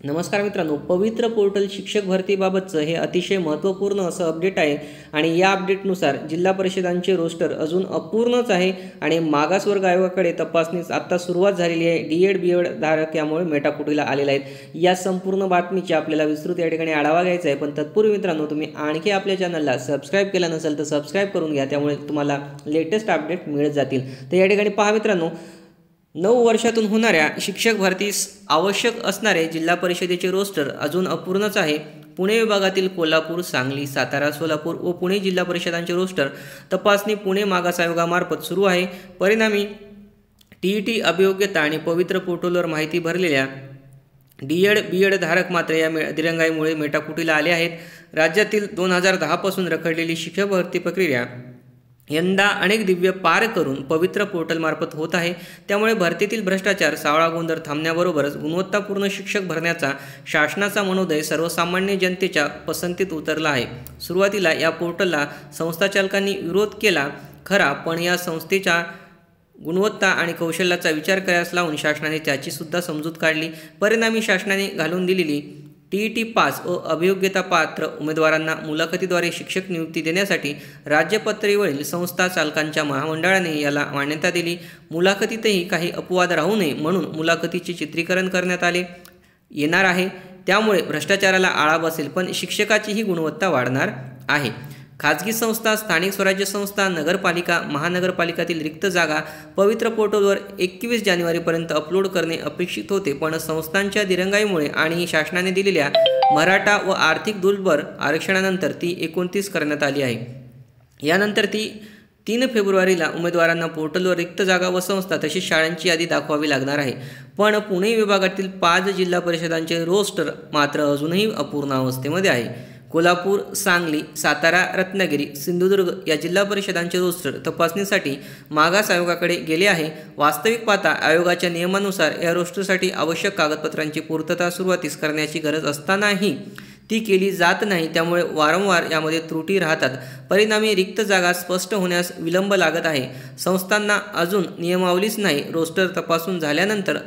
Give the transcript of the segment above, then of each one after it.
नमस्कार मित्रांनो, पवित्र पोर्टल शिक्षक भरतीबाबतचं हे अतिशय महत्त्वपूर्ण असं अपडेट आहे आणि या अपडेटनुसार जिल्हा परिषदांचे रोस्टर अजून अपूर्णच आहे आणि मागासवर्ग आयोगाकडे तपासणीस आत्ता सुरुवात झालेली आहे. डी.एड. धारक यामुळे मेटाकुटीला आलेले आहेत. या संपूर्ण बातमीची आपल्याला विस्तृत या ठिकाणी आढावा घ्यायचा आहे. पण तत्पूर्वी मित्रांनो, तुम्ही आणखी आपल्या चॅनलला सबस्क्राईब केलं नसेल तर सबस्क्राईब करून घ्या, त्यामुळे तुम्हाला लेटेस्ट अपडेट मिळत जातील. तर या ठिकाणी पहा मित्रांनो, 9 वर्षातून होणाऱ्या शिक्षक भरतीस आवश्यक असणारे जिल्हा परिषदेचे रोस्टर अजून अपूर्णच आहे. पुणे विभागातील कोल्हापूर, सांगली, सातारा, सोलापूर व पुणे जिल्हा परिषदांचे रोस्टर तपासणी पुणे मागास आयोगामार्फत सुरू आहे. परिणामी टी.ई.टी. अभियोग्यता आणि पवित्र पोर्टलवर माहिती भरलेल्या डी.एड. धारक मात्र या दिरंगाईमुळे मेटाकुटीला आले आहेत. राज्यातील 2010 पासून रखडलेली शिक्षक भरती प्रक्रिया यंदा अनेक दिव्य पार करून पवित्र पोर्टलमार्फत होत आहे. त्यामुळे भरतीतील भ्रष्टाचार, सावळा गोंधळ थांबण्याबरोबरच गुणवत्तापूर्ण शिक्षक भरण्याचा शासनाचा मनोदय सर्वसामान्य जनतेच्या पसंतीत उतरला आहे. सुरुवातीला या पोर्टलला संस्थाचालकांनी विरोध केला खरा, पण या संस्थेच्या गुणवत्ता आणि कौशल्याचा विचार करायला लावून शासनाने त्याचीसुद्धा समजूत काढली. परिणामी शासनाने घालून दिलेली टी.ई.टी. पास व अभियोग्यता पात्र उमेदवारांना मुलाखतीद्वारे शिक्षक नियुक्ती देण्यासाठी राज्य पातळीवरील संस्था चालकांच्या महामंडळाने याला मान्यता दिली. मुलाखतीतही काही अपवाद राहू नये म्हणून मुलाखतीचे चित्रीकरण करण्यात आले येणार आहे. त्यामुळे भ्रष्टाचाराला आळा बसेल, पण शिक्षकाचीही गुणवत्ता वाढणार आहे. खाजगी संस्था, स्थानिक स्वराज्य संस्था, नगरपालिका, महानगरपालिकातील रिक्त जागा पवित्र पोर्टलवर 21 जानेवारीपर्यंत अपलोड करणे अपेक्षित होते, पण संस्थांच्या दिरंगाईमुळे आणि शासनाने दिलेल्या मराठा व आर्थिक दुर्बल आरक्षणानंतर ती 29 करण्यात आली आहे. यानंतर ती 3 फेब्रुवारीला उमेदवारांना पोर्टलवर रिक्त जागा व संस्था तसेच शाळांची यादी दाखवावी लागणार आहे. पण पुणे विभागातील 5 जिल्हा परिषदांचे रोस्टर मात्र अजूनही अपूर्ण अवस्थेमध्ये आहे. कोल्हापूर, सांगली, सातारा, रत्नागिरी, सिंधुदुर्ग या जिल्हा परिषदांचे रोस्टर तपासणीसाठी मागास आयोगाकडे गेले आहे. वास्तविक पाहता आयोगाच्या नियमानुसार या रोस्टरसाठी आवश्यक कागदपत्रांची पूर्तता सुरुवातीस करण्याची गरज असतानाही ती केली जात नाही. त्यामुळे वारंवार यामध्ये त्रुटी राहतात. परिणामी रिक्त जागा स्पष्ट होण्यास विलंब लागत आहे. संस्थांना अजून नियमावलीच नाही. रोस्टर तपासून झाल्यानंतर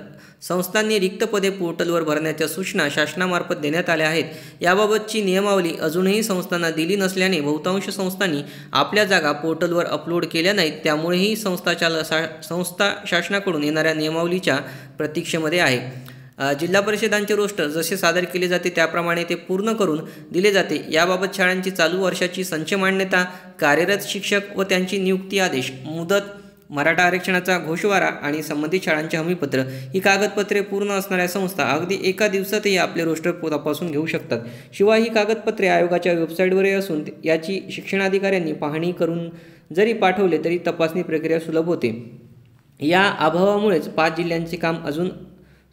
संस्थांनी रिक्त पदे पोर्टलवर भरण्याच्या सूचना शासनामार्फत देण्यात आल्या आहेत. याबाबतची नियमावली अजूनही संस्थांना दिली नसल्याने बहुतांश संस्थांनी आपल्या जागा पोर्टलवर अपलोड केल्या नाहीत. त्यामुळेही संस्था शासनाकडून येणाऱ्या नियमावलीच्या प्रतीक्षेमध्ये आहे. जिल्हा परिषदांचे रोस्टर जसे सादर केले जाते त्याप्रमाणे ते पूर्ण करून दिले जाते. याबाबत शाळांची चालू वर्षाची संच मान्यता, कार्यरत शिक्षक व त्यांची नियुक्ती आदेश, मुदत, मराठा आरक्षणाचा घोषवारा आणि संबंधित शाळांचे हमीपत्र ही कागदपत्रे पूर्ण असणाऱ्या संस्था अगदी एका दिवसातही आपले रोस्टर तपासून घेऊ शकतात. शिवाय ही कागदपत्रे आयोगाच्या वेबसाईटवरही असून याची शिक्षणाधिकाऱ्यांनी पाहणी करून जरी पाठवले तरी तपासणी प्रक्रिया सुलभ होते. या अभावामुळेच 5 जिल्ह्यांचे काम अजून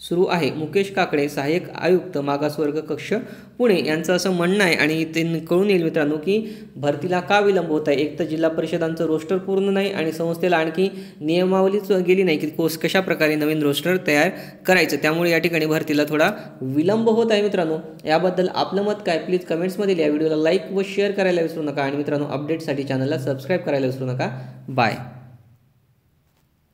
सुरू आहे. मुकेश काकडे, सहाय्यक आयुक्त मागासवर्ग कक्ष पुणे यांचं असं म्हणणं आहे आणि ते कळून येईल मित्रांनो की भरतीला का विलंब होत आहे. एक तर जिल्हा परिषदांचं रोस्टर पूर्ण नाही आणि संस्थेला आणखी नियमावलीच गेली नाही की कशा प्रकारे नवीन रोस्टर तयार करायचं. त्यामुळे या ठिकाणी भरतीला थोडा विलंब होत आहे. मित्रांनो, याबद्दल आपलं मत काय, प्लीज कमेंट्समध्ये या व्हिडिओला लाईक व शेअर करायला विसरू नका आणि मित्रांनो अपडेटसाठी चॅनलला सबस्क्राईब करायला विसरू नका. बाय.